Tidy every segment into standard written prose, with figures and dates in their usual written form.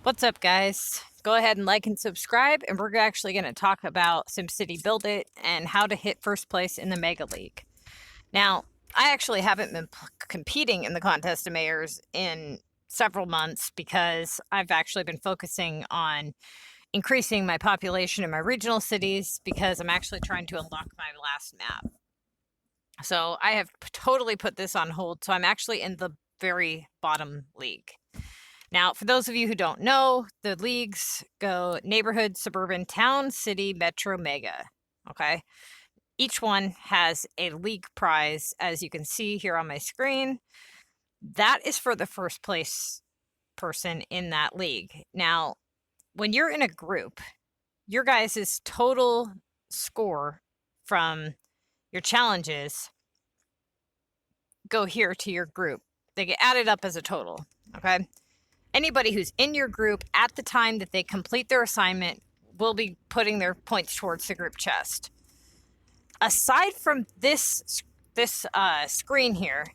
What's up, guys? Go ahead and like and subscribe, and we're actually going to talk about SimCity Build It and how to hit first place in the Mega League. Now, I actually haven't been competing in the Contest of Mayors in several months because I've actually been focusing on increasing my population in my regional cities because I'm actually trying to unlock my last map. So I have totally put this on hold, so I'm actually in the very bottom league. Now, for those of you who don't know, the leagues go neighborhood, suburban, town, city, metro, mega. Okay. Each one has a league prize, as you can see here on my screen. That is for the first place person in that league. Now, when you're in a group, your guys' total score from your challenges go here to your group. They get added up as a total. Okay. Anybody who's in your group at the time that they complete their assignment will be putting their points towards the group chest. Aside from this screen here,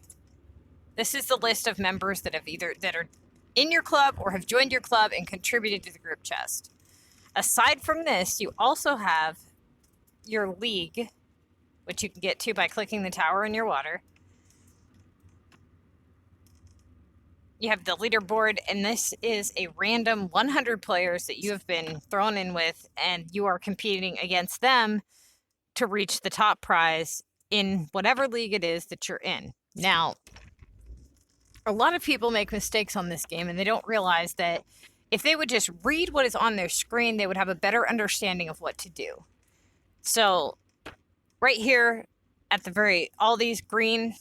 this is the list of members that are in your club or have joined your club and contributed to the group chest. Aside from this, you also have your league, which you can get to by clicking the tower in your water. You have the leaderboard, and this is a random 100 players that you have been thrown in with, and you are competing against them to reach the top prize in whatever league it is that you're in. Now, a lot of people make mistakes on this game, and they don't realize that if they would just read what is on their screen, they would have a better understanding of what to do. So, right here at the all these green,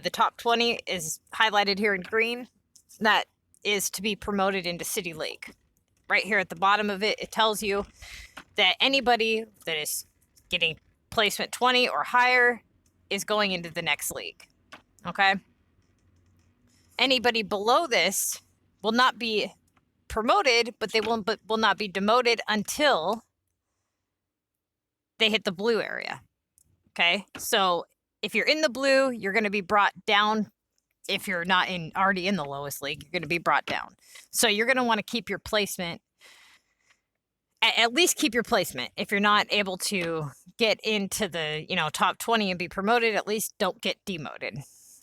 the top 20 is highlighted here in green. That is to be promoted into City League. Right here at the bottom of it, it tells you that anybody that is getting placement 20 or higher is going into the next league. Okay? Anybody below this will not be promoted, but they will not be demoted until they hit the blue area. Okay? So if you're in the blue, you're going to be brought down. If you're not already in the lowest league, you're going to be brought down. So you're going to want to keep your placement. At least keep your placement. If you're not able to get into the top 20 and be promoted, at least don't get demoted.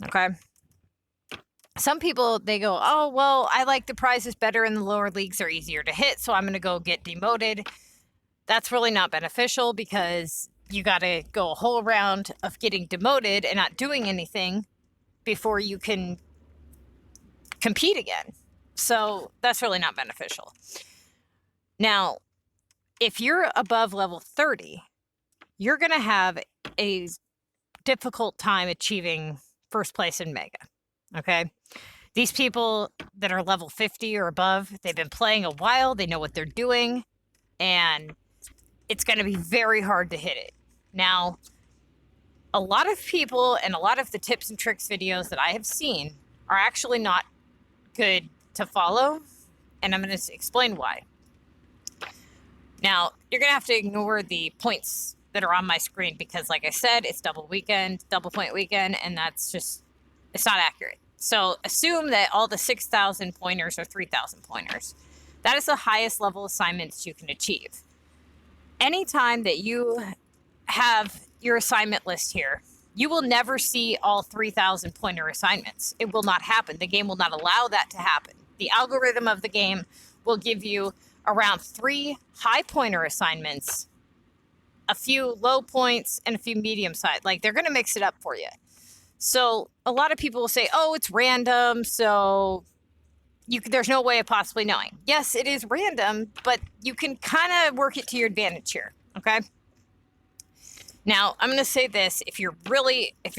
Okay. Some people, they go, oh, well, I like the prizes better in the lower leagues. They're easier to hit, so I'm going to go get demoted. That's really not beneficial because you got to go a whole round of getting demoted and not doing anything before you can compete again. So that's really not beneficial. Now, if you're above level 30, you're going to have a difficult time achieving first place in Mega. Okay? These people that are level 50 or above, they've been playing a while, they know what they're doing, and it's going to be very hard to hit it. Now, a lot of people and a lot of the tips and tricks videos that I have seen are actually not good to follow, and I'm going to explain why. Now, you're going to have to ignore the points that are on my screen because, like I said, it's double point weekend, and it's not accurate. So assume that all the 6,000 pointers are 3,000 pointers. That is the highest level assignments you can achieve. Anytime that you have your assignment list here, you will never see all 3,000 pointer assignments. It will not happen. The game will not allow that to happen. The algorithm of the game will give you around 3 high pointer assignments, a few low points, and a few medium size. Like, they're going to mix it up for you. So a lot of people will say, oh, it's random, so there's no way of possibly knowing. Yes, it is random, but you can kind of work it to your advantage here. Okay? Now, I'm going to say this. If you're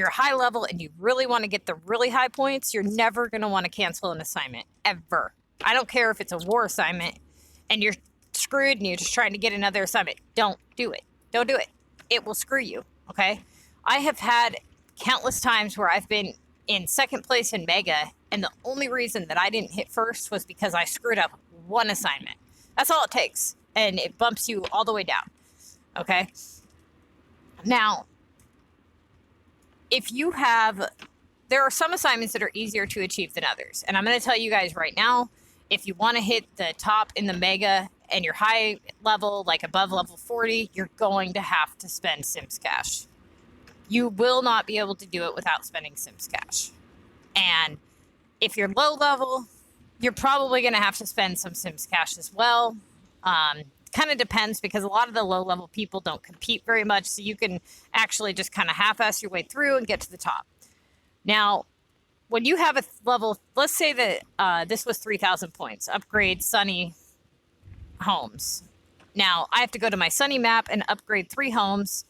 high level and you really want to get the really high points, you're never going to want to cancel an assignment, ever. I don't care if it's a war assignment and you're screwed and you're just trying to get another assignment. Don't do it. Don't do it. It will screw you, okay? I have had countless times where I've been in second place in Mega, and the only reason that I didn't hit first was because I screwed up one assignment. That's all it takes, and it bumps you all the way down, okay? Now, there are some assignments that are easier to achieve than others. And I'm going to tell you guys right now, If you want to hit the top in the mega and you're high level, like above level 40, you're going to have to spend Sims Cash. You will not be able to do it without spending Sims Cash. And if you're low level, you're probably going to have to spend some Sims Cash as well. Kind of depends, because a lot of the low level people don't compete very much. So you can actually just kind of half-ass your way through and get to the top. Now, when you have a level, let's say that this was 3,000 points, upgrade Sunny homes. Now, I have to go to my Sunny map and upgrade 3 homes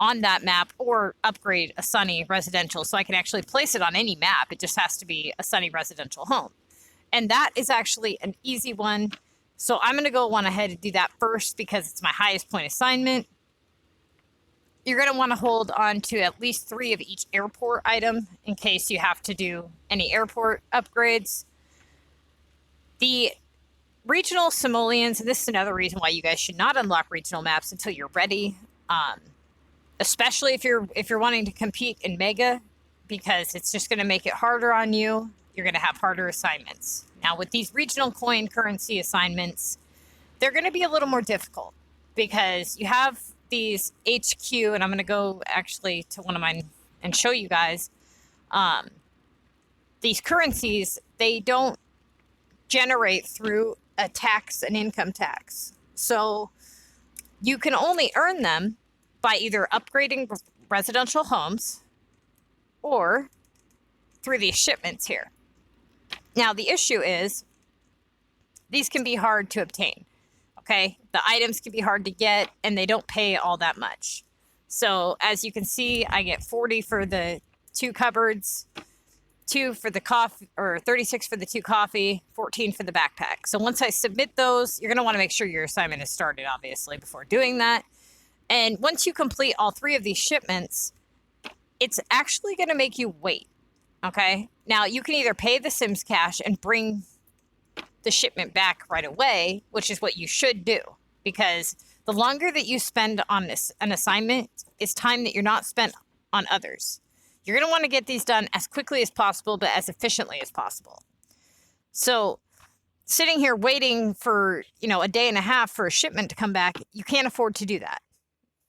on that map, or upgrade a Sunny residential, so I can actually place it on any map. It just has to be a Sunny residential home. And that is actually an easy one. So I'm going to go ahead and do that first because it's my highest point assignment. You're going to want to hold on to at least 3 of each airport item in case you have to do any airport upgrades. The regional simoleons, and this is another reason why you guys should not unlock regional maps until you're ready, especially if you're wanting to compete in Mega, because it's just going to make it harder on you. You're going to have harder assignments. Now, with these regional coin currency assignments, they're going to be a little more difficult because you have these HQ, and I'm going to go actually to one of mine and show you guys. These currencies, they don't generate through a tax, an income tax. So you can only earn them by either upgrading residential homes or through these shipments here. Now, the issue is these can be hard to obtain, okay? The items can be hard to get, and they don't pay all that much. So, as you can see, I get 40 for the 2 cupboards, 2 for the coffee, or 36 for the 2 coffee, 14 for the backpack. So, once I submit those, you're going to want to make sure your assignment is started, obviously, before doing that. And once you complete all 3 of these shipments, it's actually going to make you wait. Okay, now you can either pay the Sims Cash and bring the shipment back right away, which is what you should do, because the longer that you spend on an assignment is time that you're not spent on others. You're going to want to get these done as quickly as possible, but as efficiently as possible. So sitting here waiting for, a day and a half for a shipment to come back, you can't afford to do that.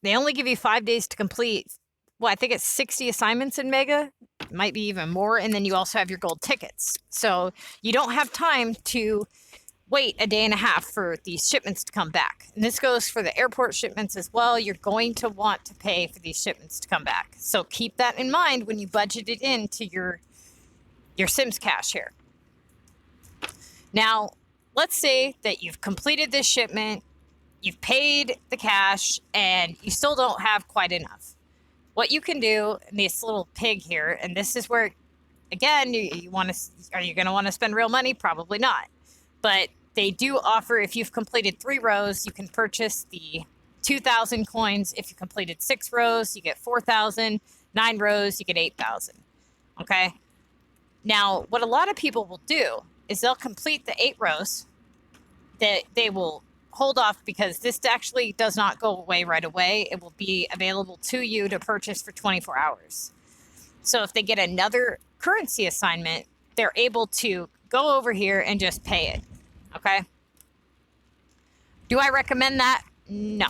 They only give you 5 days to complete. Well, I think it's 60 assignments in Mega. It might be even more. And then you also have your gold tickets. So you don't have time to wait a day and a half for these shipments to come back. And this goes for the airport shipments as well. You're going to want to pay for these shipments to come back. So keep that in mind when you budget it into your Sims Cash here. Now, let's say that you've completed this shipment, you've paid the cash, and you still don't have quite enough. What you can do, in this little pig here, and this is where, again, are you going to want to spend real money? Probably not. But they do offer, if you've completed 3 rows, you can purchase the 2,000 coins. If you completed 6 rows, you get 4,000. 9 rows, you get 8,000. Okay? Now, what a lot of people will do is they'll complete the 8 rows. That they will hold off because this actually does not go away right away. It will be available to you to purchase for 24 hours. So if they get another currency assignment, they're able to go over here and just pay it. Okay? Do I recommend that? No,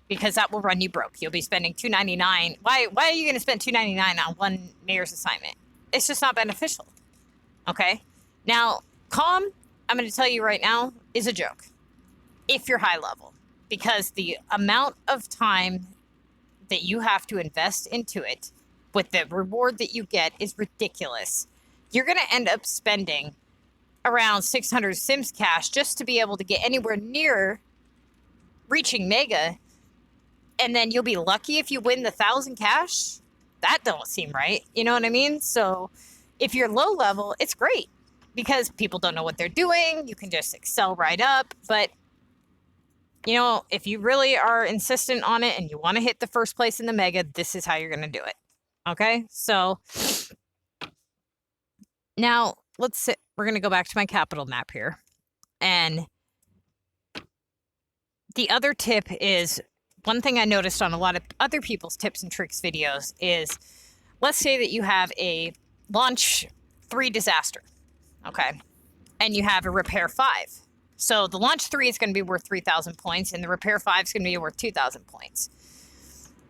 because that will run you broke. You'll be spending $2.99. Why are you going to spend $2.99 on one mayor's assignment? It's just not beneficial. Okay? Now, Calm, I'm going to tell you right now, is a joke. If you're high level, because the amount of time that you have to invest into it with the reward that you get is ridiculous. You're going to end up spending around 600 Sims Cash just to be able to get anywhere near reaching Mega, and then you'll be lucky if you win the 1,000 cash. That don't seem right. You know what I mean? So if you're low level, it's great because people don't know what they're doing. You can just excel right up, but if you really are insistent on it and you want to hit the first place in the Mega, this is how you're going to do it. Okay? So now we're going to go back to my capital map here. And the other tip is, one thing I noticed on a lot of other people's tips and tricks videos is, let's say that you have a launch 3 disaster. Okay? and you have a repair 5. So the launch 3 is going to be worth 3,000 points, and the repair 5 is going to be worth 2,000 points.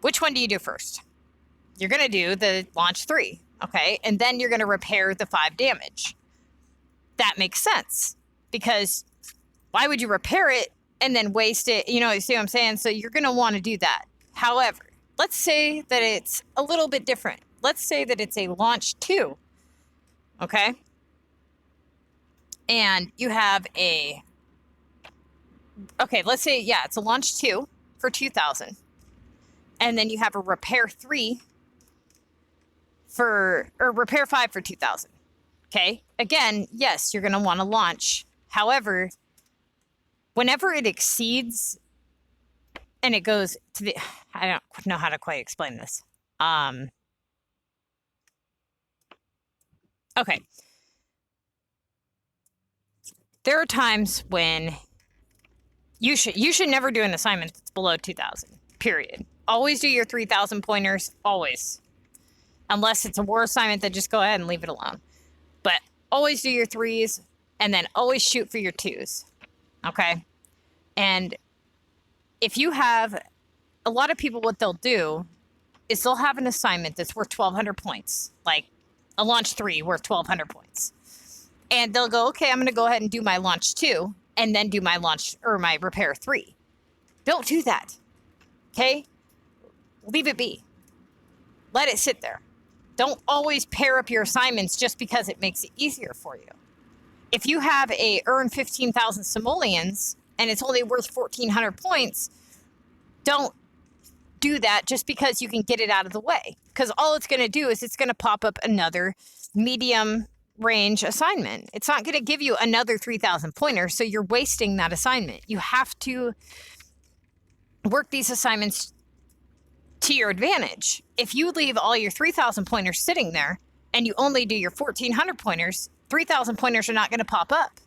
Which one do you do first? You're going to do the launch 3, okay? And then you're going to repair the 5 damage. That makes sense, because why would you repair it and then waste it? You know, you see what I'm saying? So you're going to want to do that. However, let's say that it's a little bit different. Let's say that it's a launch 2, okay? And you have a, okay, let's say, yeah, it's a launch 2 for 2,000. And then you have a repair 3 or repair 5 for 2,000. Okay. Again, yes, you're going to want to launch. However, whenever it exceeds and it goes to the, I don't know how to quite explain this. Okay. There are times when you should never do an assignment that's below 2,000, period. Always do your 3,000 pointers, always. Unless it's a war assignment, then just go ahead and leave it alone. But always do your 3s, and then always shoot for your 2s, okay? And if you have, a lot of people, what they'll do is they'll have an assignment that's worth 1,200 points, like a launch 3 worth 1,200 points. And they'll go, okay, I'm going to go ahead and do my launch 2, and then do my launch, or my repair 3. Don't do that, okay? Leave it be. Let it sit there. Don't always pair up your assignments just because it makes it easier for you. If you have a earn 15,000 simoleons and it's only worth 1,400 points, don't do that just because you can get it out of the way. Because all it's going to do is it's going to pop up another medium range assignment. It's not going to give you another 3,000 pointers, so you're wasting that assignment. You have to work these assignments to your advantage. If you leave all your 3,000 pointers sitting there and you only do your 1,400 pointers, 3,000 pointers are not going to pop up.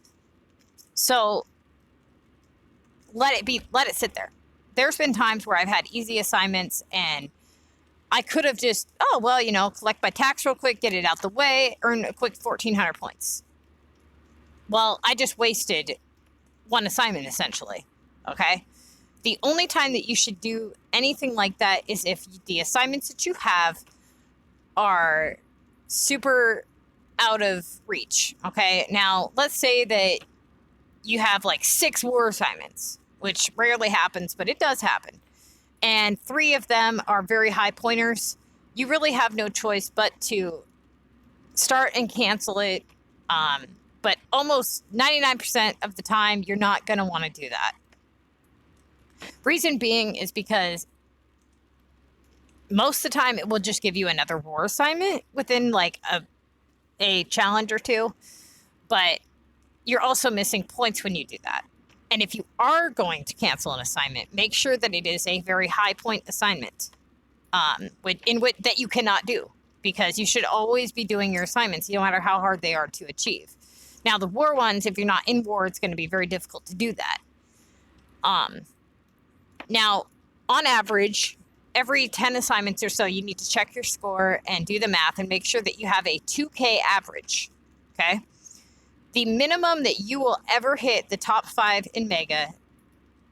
So let it sit there. There's been times where I've had easy assignments and I could have just, oh, well, you know, collect my tax real quick, get it out the way, earn a quick 1,400 points. Well, I just wasted one assignment essentially, okay? The only time that you should do anything like that is if the assignments that you have are super out of reach, okay? Now, let's say that you have like 6 war assignments, which rarely happens, but it does happen. And 3 of them are very high pointers. You really have no choice but to start and cancel it. But almost 99% of the time, you're not going to want to do that. Reason being is because most of the time it will just give you another war assignment within like a challenge or 2, but you're also missing points when you do that. And if you are going to cancel an assignment, make sure that it is a very high point assignment that you cannot do, because you should always be doing your assignments no matter how hard they are to achieve. Now the war ones, if you're not in war, it's going to be very difficult to do that. Now, on average, every 10 assignments or so, you need to check your score and do the math and make sure that you have a 2K average, okay? The minimum that you will ever hit the top 5 in Mega,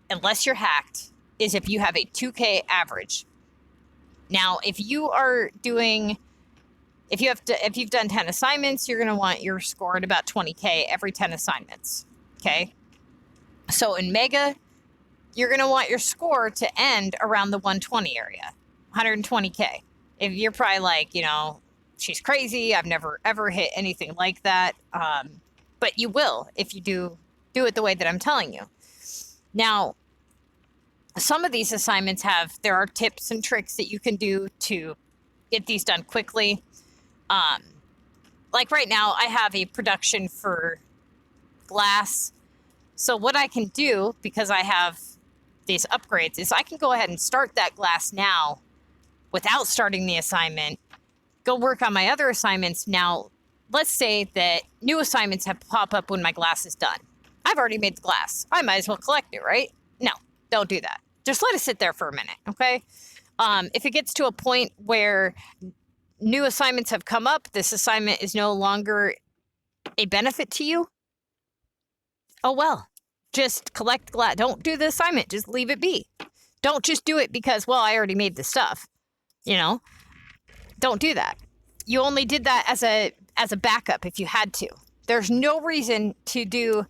unless you're hacked, is if you have a 2K average. Now, if you've done 10 assignments, you're going to want your score at about 20K every 10 assignments, okay? So in Mega, you're going to want your score to end around the 120 area, 120K. If you're probably like, you know, she's crazy, I've never ever hit anything like that. But you will if you do it the way that I'm telling you. Now, some of these assignments there are tips and tricks that you can do to get these done quickly. Like right now, I have a production for glass. So what I can do, because I have these upgrades, is I can go ahead and start that glass now without starting the assignment, go work on my other assignments. Now, let's say that new assignments have pop up when my glass is done. I've already made the glass. I might as well collect it, right? No, don't do that. Just let it sit there for a minute, okay? If it gets to a point where new assignments have come up, this assignment is no longer a benefit to you, oh well, just collect glass. Don't do the assignment. Just leave it be. Don't just do it because, well, I already made the stuff. You know, don't do that. You only did that as a backup if you had to. There's no reason to do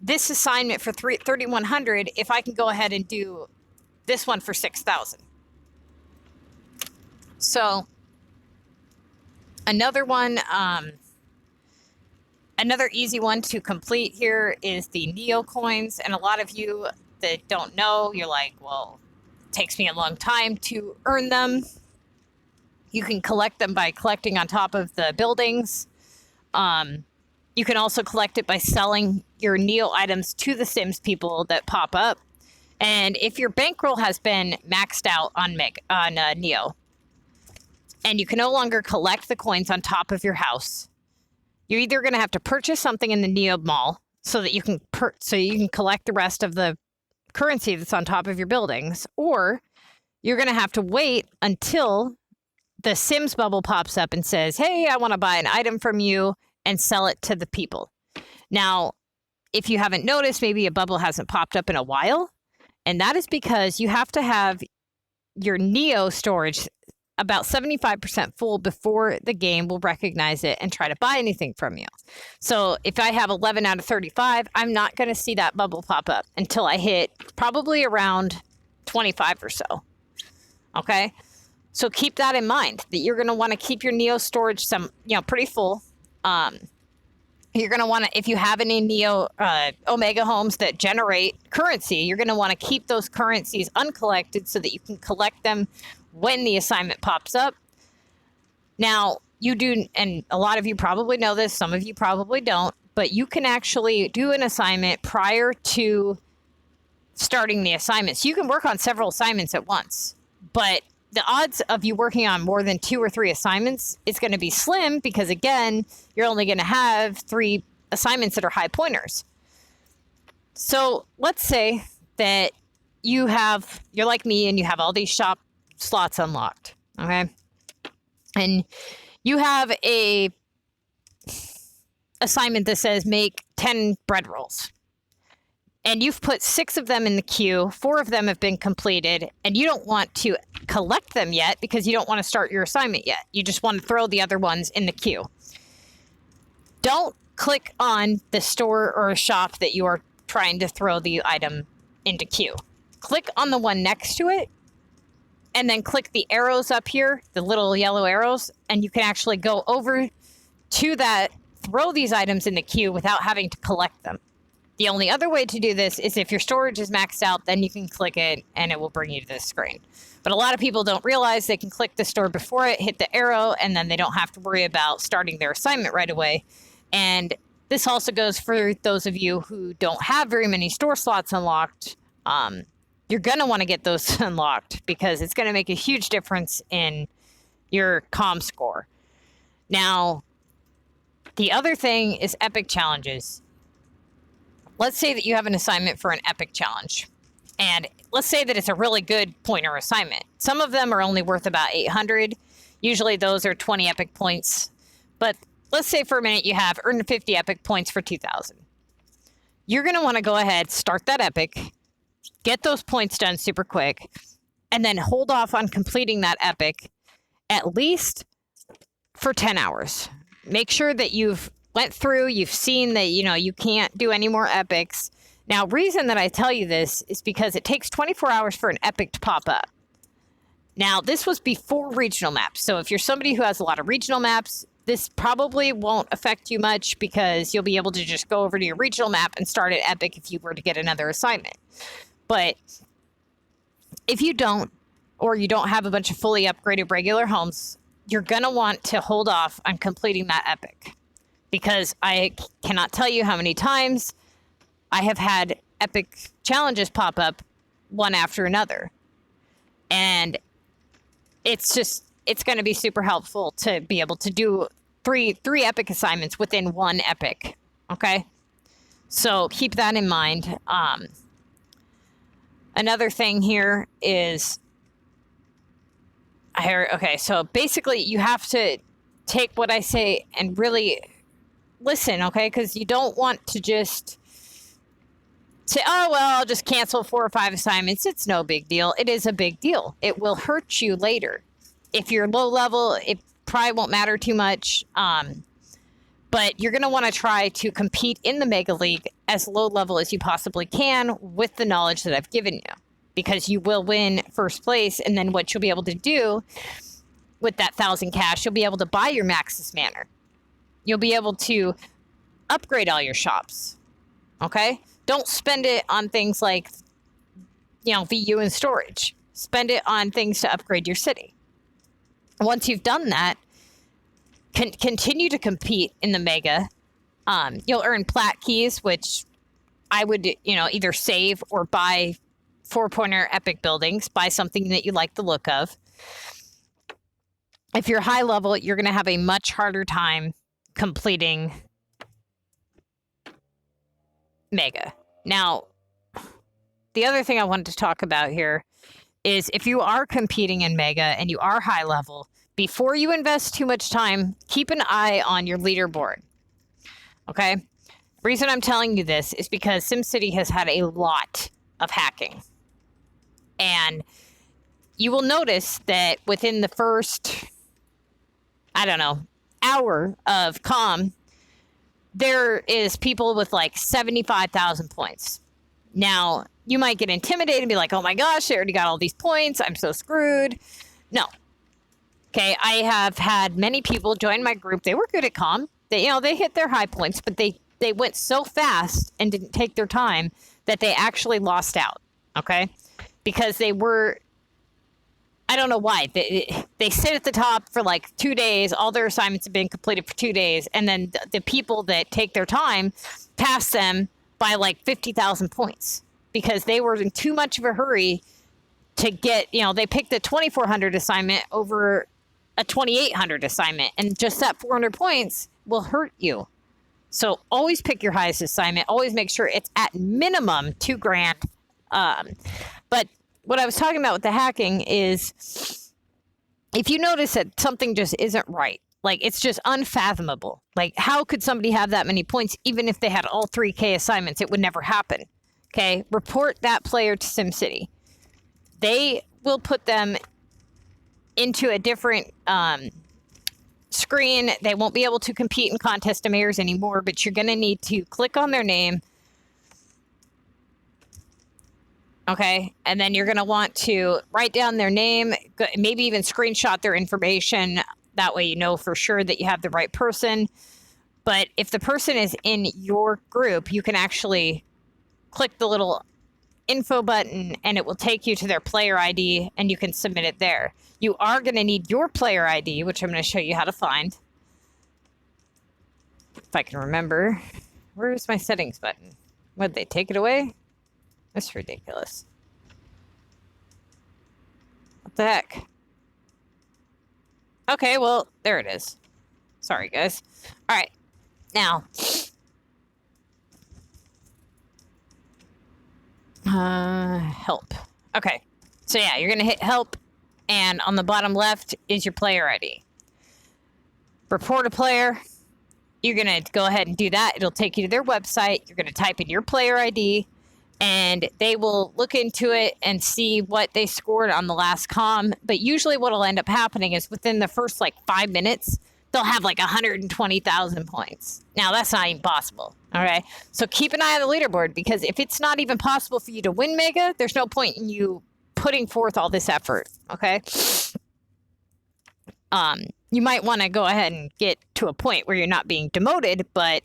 this assignment for 3,100 if I can go ahead and do this one for 6,000. So another one, another easy one to complete here is the Neo coins. And a lot of you that don't know, you're like, well, it takes me a long time to earn them. You can collect them by collecting on top of the buildings. You can also collect it by selling your Neo items to the Sims people that pop up. And if your bankroll has been maxed out on Neo, and you can no longer collect the coins on top of your house, you're either going to have to purchase something in the Neo Mall so that you can collect the rest of the currency that's on top of your buildings, or you're going to have to wait until the Sims bubble pops up and says, hey, I want to buy an item from you, and sell it to the people. Now, if you haven't noticed, maybe a bubble hasn't popped up in a while, and that is because you have to have your Neo storage about 75% full before the game will recognize it and try to buy anything from you. So if I have 11 out of 35, I'm not going to see that bubble pop up until I hit probably around 25 or so. Okay? So keep that in mind, that you're going to want to keep your Neo storage pretty full. You're going to want to, if you have any Neo Omega homes that generate currency, you're going to want to keep those currencies uncollected so that you can collect them when the assignment pops up. Now, you do, and a lot of you probably know this, some of you probably don't, but you can actually do an assignment prior to starting the assignment. So you can work on several assignments at once, but the odds of you working on more than 2 or 3 assignments is going to be slim because, again, you're only going to have 3 assignments that are high pointers. So let's say that you're like me and you have all these shop slots unlocked, okay? And you have a assignment that says make 10 bread rolls. And you've put 6 of them in the queue, 4 of them have been completed, and you don't want to collect them yet because you don't want to start your assignment yet. You just want to throw the other ones in the queue. Don't click on the store or shop that you are trying to throw the item into queue. Click on the one next to it, and then click the arrows up here, the little yellow arrows, and you can actually go over to that, throw these items in the queue without having to collect them. The only other way to do this is if your storage is maxed out, then you can click it and it will bring you to this screen. But a lot of people don't realize they can click the store before it, hit the arrow, and then they don't have to worry about starting their assignment right away. And this also goes for those of you who don't have very many store slots unlocked. You're going to want to get those unlocked because it's going to make a huge difference in your comm score. Now, the other thing is epic challenges. Let's say that you have an assignment for an epic challenge. And let's say that it's a really good pointer assignment. Some of them are only worth about 800. Usually those are 20 epic points. But let's say for a minute you have earned 50 epic points for 2,000. You're going to want to go ahead, start that epic, get those points done super quick, and then hold off on completing that epic at least for 10 hours. Make sure that you've went through, you've seen that, you can't do any more epics. Now, reason that I tell you this is because it takes 24 hours for an epic to pop up. Now, this was before regional maps. So if you're somebody who has a lot of regional maps, this probably won't affect you much because you'll be able to just go over to your regional map and start at epic if you were to get another assignment. But if you don't, or you don't have a bunch of fully upgraded regular homes, you're going to want to hold off on completing that epic. Because I cannot tell you how many times I have had epic challenges pop up one after another. And it's going to be super helpful to be able to do three epic assignments within one epic. Okay? So keep that in mind. Another thing here is, so basically you have to take what I say and really listen, okay? Because you don't want to just say, oh, well, I'll just cancel 4 or 5 assignments. It's no big deal. It is a big deal. It will hurt you later. If you're low level, it probably won't matter too much. But you're going to want to try to compete in the Mega League as low level as you possibly can with the knowledge that I've given you, because you will win first place. And then what you'll be able to do with that 1,000 cash, you'll be able to buy your Maxis Manor. You'll be able to upgrade all your shops. Okay? Don't spend it on things like, VU and storage. Spend it on things to upgrade your city. Once you've done that, continue to compete in the Mega. You'll earn plat keys, which I would, either save or buy 4-pointer epic buildings. Buy something that you like the look of. If you're high level, you're going to have a much harder time completing Mega. Now, the other thing I wanted to talk about here is if you are competing in Mega and you are high level, before you invest too much time, keep an eye on your leaderboard. Okay? The reason I'm telling you this is because SimCity has had a lot of hacking. And you will notice that within the first, hour of comm, there is people with like 75,000 points. Now, you might get intimidated and be like, oh my gosh, they already got all these points. I'm so screwed. No. Okay, I have had many people join my group. They were good at comm. They hit their high points, but they went so fast and didn't take their time that they actually lost out. Okay? Because they were, I don't know why. They sit at the top for like 2 days. All their assignments have been completed for 2 days. And then the people that take their time pass them by like 50,000 points because they were in too much of a hurry to get, they picked the 2,400 assignment over a 2,800 assignment. And just that 400 points will hurt you. So always pick your highest assignment. Always make sure it's at minimum $2,000. But what I was talking about with the hacking is if you notice that something just isn't right, like it's just unfathomable. Like how could somebody have that many points even if they had all 3K assignments? It would never happen. Okay, report that player to SimCity. They will put them into a different screen. They won't be able to compete in contest of mayors anymore, but you're going to need to click on their name. Okay, and then you're going to want to write down their name, maybe even screenshot their information. That way you know for sure that you have the right person. But if the person is in your group, you can actually click the little info button and it will take you to their player ID and you can submit it there. You are going to need your player ID, which I'm going to show you how to find. If I can remember. Where's my settings button? Would they take it away? That's ridiculous. What the heck? Okay, well, there it is. Sorry, guys. All right. Now, help. Okay. So yeah, you're going to hit help. And on the bottom left is your player ID. Report a player. You're going to go ahead and do that. It'll take you to their website. You're going to type in your player ID. And they will look into it and see what they scored on the last comm. But usually what will end up happening is within the first 5 minutes, they'll have 120,000 points. Now, that's not even possible. All right. So keep an eye on the leaderboard, because if it's not even possible for you to win Mega, there's no point in you putting forth all this effort. Okay. You might want to go ahead and get to a point where you're not being demoted, but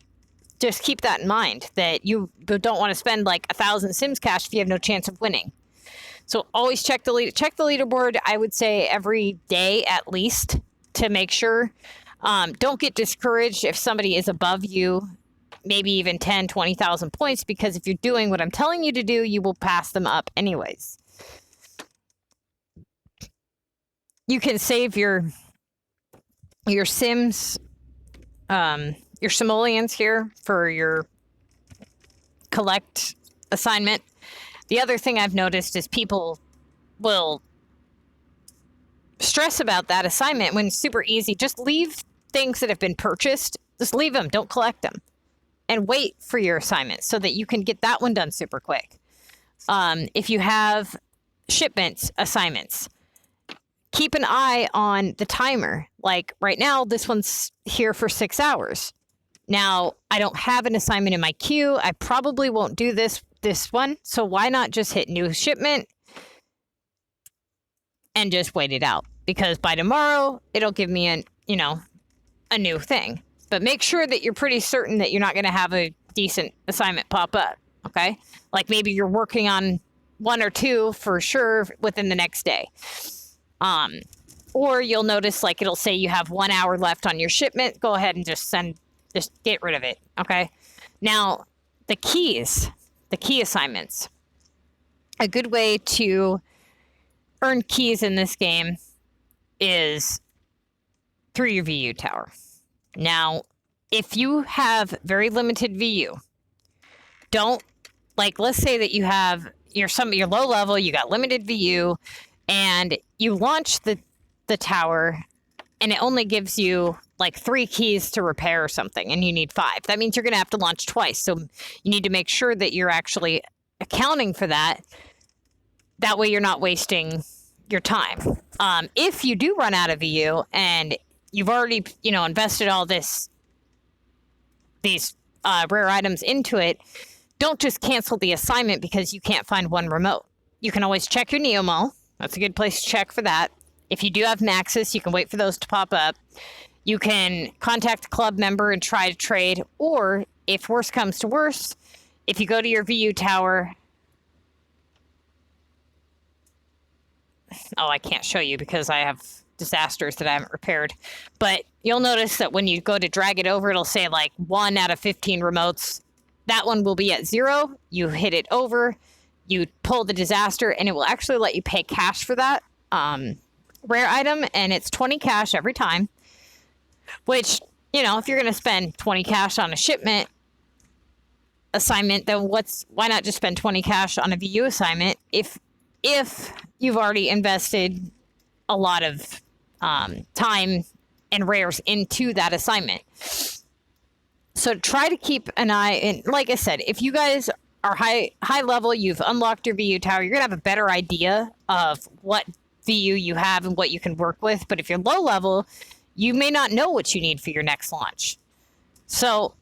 just keep that in mind, that you don't want to spend 1,000 Sims cash if you have no chance of winning. So always check the leaderboard. I would say every day at least, to make sure. Don't get discouraged if somebody is above you, maybe even 10, 20,000 points, because if you're doing what I'm telling you to do, you will pass them up anyways. You can save your Sims, your simoleons here for your collect assignment. The other thing I've noticed is people will stress about that assignment when it's super easy. Just leave things that have been purchased. Just leave them. Don't collect them. and wait for your assignment so that you can get that one done super quick. If you have shipments assignments, keep an eye on the timer. Like right now, this one's here for 6 hours. Now, I don't have an assignment in my queue. I probably won't do this one. So why not just hit new shipment and just wait it out? Because by tomorrow, it'll give me a new thing. But make sure that you're pretty certain that you're not going to have a decent assignment pop up. Okay? Like maybe you're working on 1 or 2 for sure within the next day. Or you'll notice like it'll say you have 1 hour left on your shipment. Go ahead and just get rid of it. Okay. Now the key assignments, a good way to earn keys in this game is through your VU tower. Now, if you have very limited VU, let's say that you have you're low level, you got limited VU, and you launch the tower and it only gives you like 3 keys to repair or something, and you need 5. That means you're going to have to launch twice. So you need to make sure that you're actually accounting for that. That way you're not wasting your time. If you do run out of VU and you've already, invested all these rare items into it, don't just cancel the assignment because you can't find one remote. You can always check your Neomall. That's a good place to check for that. If you do have Maxis, you can wait for those to pop up. You can contact a club member and try to trade, or if worse comes to worse, if you go to your VU tower, I can't show you because I have disasters that I haven't repaired, but you'll notice that when you go to drag it over, it'll say like 1 out of 15 remotes. That one will be at 0. You hit it over, you pull the disaster, and it will actually let you pay cash for that rare item, and it's 20 cash every time. Which, if you're going to spend 20 cash on a shipment assignment, then why not just spend 20 cash on a VU assignment if you've already invested a lot of time and rares into that assignment. So try to keep an eye, and like I said, if you guys are high level, you've unlocked your VU tower, you're going to have a better idea of what VU you have and what you can work with. But if you're low level, you may not know what you need for your next launch. So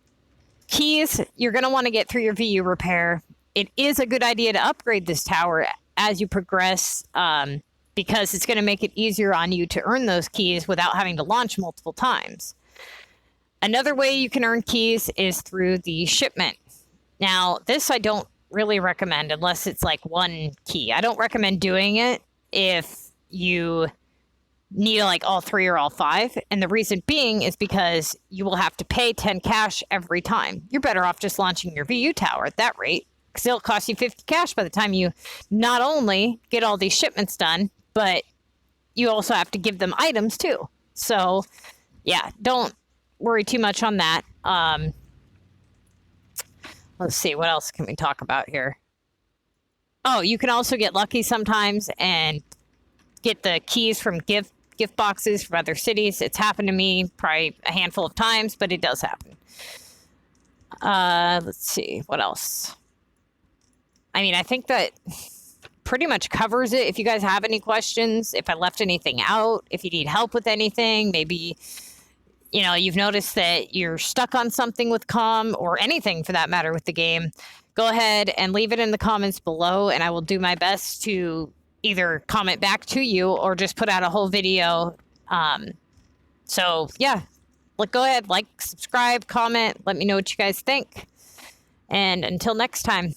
keys, you're going to want to get through your VU repair. It is a good idea to upgrade this tower as you progress, because it's going to make it easier on you to earn those keys without having to launch multiple times. Another way you can earn keys is through the shipment. Now, this I don't really recommend unless it's like 1 key. I don't recommend doing it if you need like all 3 or all 5. And the reason being is because you will have to pay 10 cash every time. You're better off just launching your VU tower at that rate, because it'll cost you 50 cash by the time you not only get all these shipments done, but you also have to give them items too. So yeah, don't worry too much on that. Let's see, what else can we talk about here? Oh, you can also get lucky sometimes and get the keys from gift boxes from other cities. It's happened to me probably a handful of times, but it does happen. Let's see, what else? I mean, I think that pretty much covers it. If you guys have any questions, if I left anything out, if you need help with anything, maybe, you've noticed that you're stuck on something with comm or anything for that matter with the game, go ahead and leave it in the comments below, and I will do my best to either comment back to you or just put out a whole video. So yeah, go ahead, like, subscribe, comment, let me know what you guys think. And until next time.